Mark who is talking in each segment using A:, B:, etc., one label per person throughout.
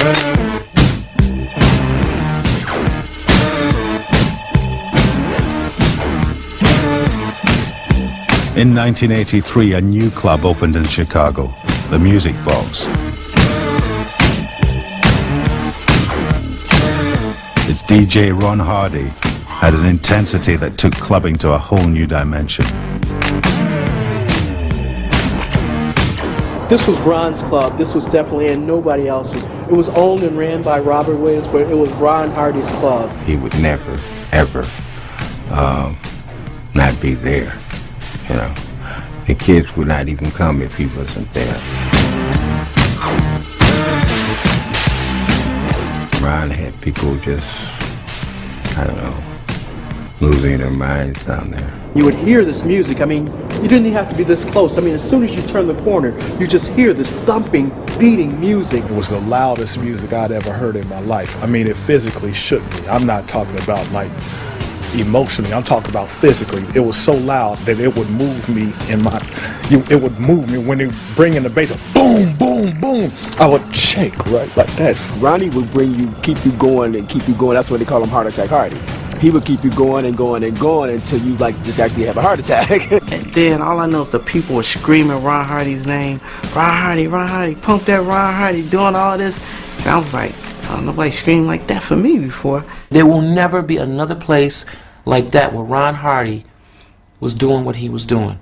A: In 1983, a new club opened in Chicago, the Music Box. Its DJ Ron Hardy had an intensity that took clubbing to a whole new dimension.
B: This was Ron's club. This was definitely, and nobody else's. It was owned and ran by Robert Williams, but it was Ron Hardy's club.
C: He would never, ever not be there. You know, the kids would not even come if he wasn't there. Ron had people just, I don't know, losing their minds down there.
B: You would hear this music. I mean, you didn't even have to be this close. I mean, as soon as you turn the corner, you just hear this thumping, beating music.
D: It was the loudest music I'd ever heard in my life. I mean, it physically shook me. I'm not talking about like emotionally, I'm talking about physically. It was so loud that it would move me in my, it would move me when they bring in the bass, boom, boom, boom. I would shake, right, like that.
E: Ronnie would keep you going and keep you going. That's why they call him Heart Attack Hardy. He would keep you going and going and going until you like just actually have a heart attack.
F: And then all I know is the people were screaming Ron Hardy's name. Ron Hardy, pump that Ron Hardy, doing all this. And I was like, oh, nobody screamed like that for me before.
G: There will never be another place like that where Ron Hardy was doing what he was doing.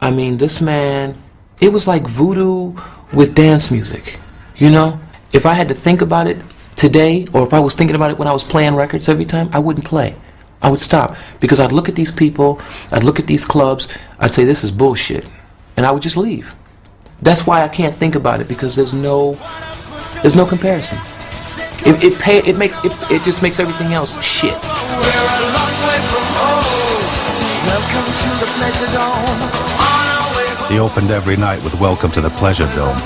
G: I mean, this man, it was like voodoo with dance music, you know? If I had to think about it today, or if I was thinking about it when I was playing records every time, I wouldn't play. I would stop, because I'd look at these people, I'd look at these clubs, I'd say, this is bullshit, and I would just leave. That's why I can't think about it, because there's no comparison. It just makes everything else shit.
A: He opened every night with Welcome to the Pleasure Dome.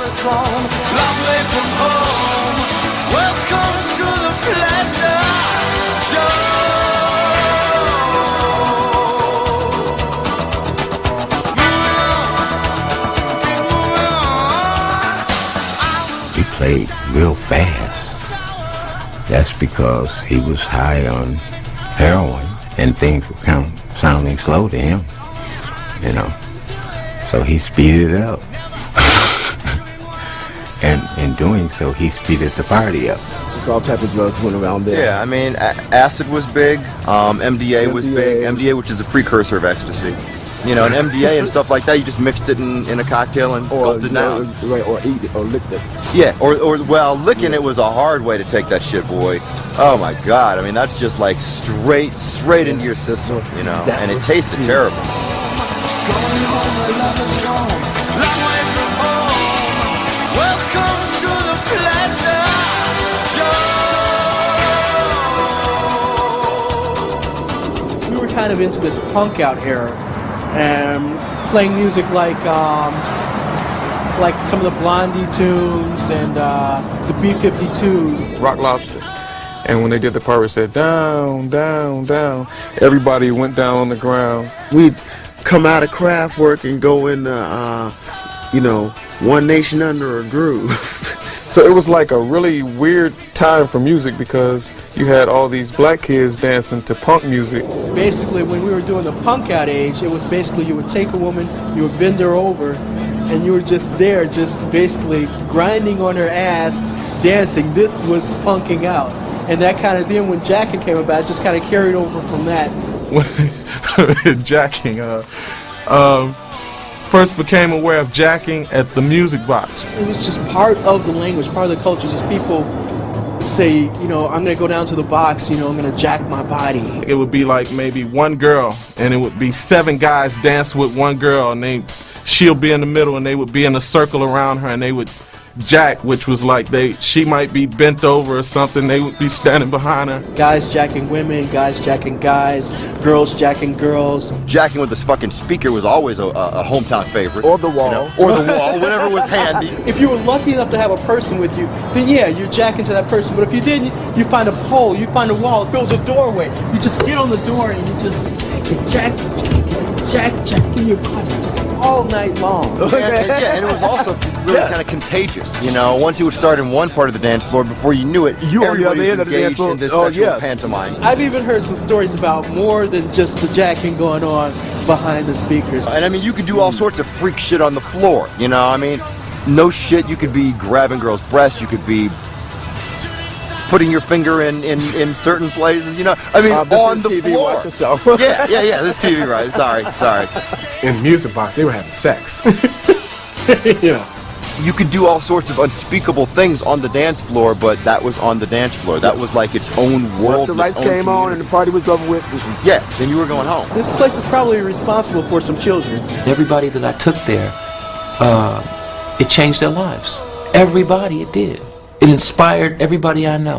C: He played real fast. That's because he was high on heroin and things were kind of sounding slow to him, you know. So he speeded it up. And in doing so, he speeded the party up.
E: All type of drugs went around there.
H: Yeah, I mean, acid was big, MDA was big, MDA, which is a precursor of ecstasy. You know, and MDA and stuff like that, you just mixed it in a cocktail and gulped it down.
E: Right, or eat it, or lick it.
H: Yeah, well, licking it was a hard way to take that shit, boy. Oh my God, I mean, that's just like straight into your system, you know, and it tasted terrible.
I: Welcome to the pleasure
B: We were kind of into this punk out era, and playing music like some of the Blondie tunes and the B-52s.
D: Rock Lobster. And when they did the part where it said down, down, down, everybody went down on the ground.
E: We'd come out of craft work and go into, you know, One Nation Under a Groove.
D: So it was like a really weird time for music because you had all these black kids dancing to punk music.
B: Basically, when we were doing the punk out age, it was basically you would take a woman, you would bend her over, and you were just there, just basically grinding on her ass, dancing. This was punking out. And that kind of, then when jacking came about, it just kind of carried over from that.
D: Jacking, first became aware of jacking at the Music Box.
B: It was just part of the language, part of the culture. Just people say, you know, I'm going to go down to the box, you know, I'm going to jack my body.
D: It would be like maybe one girl, and it would be 7 guys dance with one girl, and she'll be in the middle, and they would be in a circle around her, and they would jack, which was like she might be bent over or something, they would be standing behind her.
B: Guys jacking women, guys jacking guys, girls jacking girls.
H: Jacking with this fucking speaker was always a hometown favorite.
E: Or the wall.
H: You know? Or the wall, whatever was handy.
B: If you were lucky enough to have a person with you, then yeah, you're jacking to that person. But if you didn't, you find a pole, you find a wall, it fills a doorway. You just get on the door and you just jack in your body. all night long.
H: And it was also really kind of contagious. You know, once you would start in one part of the dance floor, before you knew it, everybody was engaged in this sexual pantomime.
B: I've even heard some stories about more than just the jacking going on behind the speakers.
H: And I mean, you could do all sorts of freak shit on the floor. You know, I mean, no shit. You could be grabbing girls' breasts. You could be putting your finger in certain places, you know. I mean, on the
E: TV,
H: floor.
E: watch yourself.
H: yeah. This TV, right? Sorry.
J: In the music box, they were having sex. You know.
H: You could do all sorts of unspeakable things on the dance floor, but that was on the dance floor. That was like its own world.
E: Once the lights came on and the party was over with.
H: Yeah, then you were going home.
B: This place is probably responsible for some children.
G: Everybody that I took there, it changed their lives. Everybody, it did. It inspired everybody I know.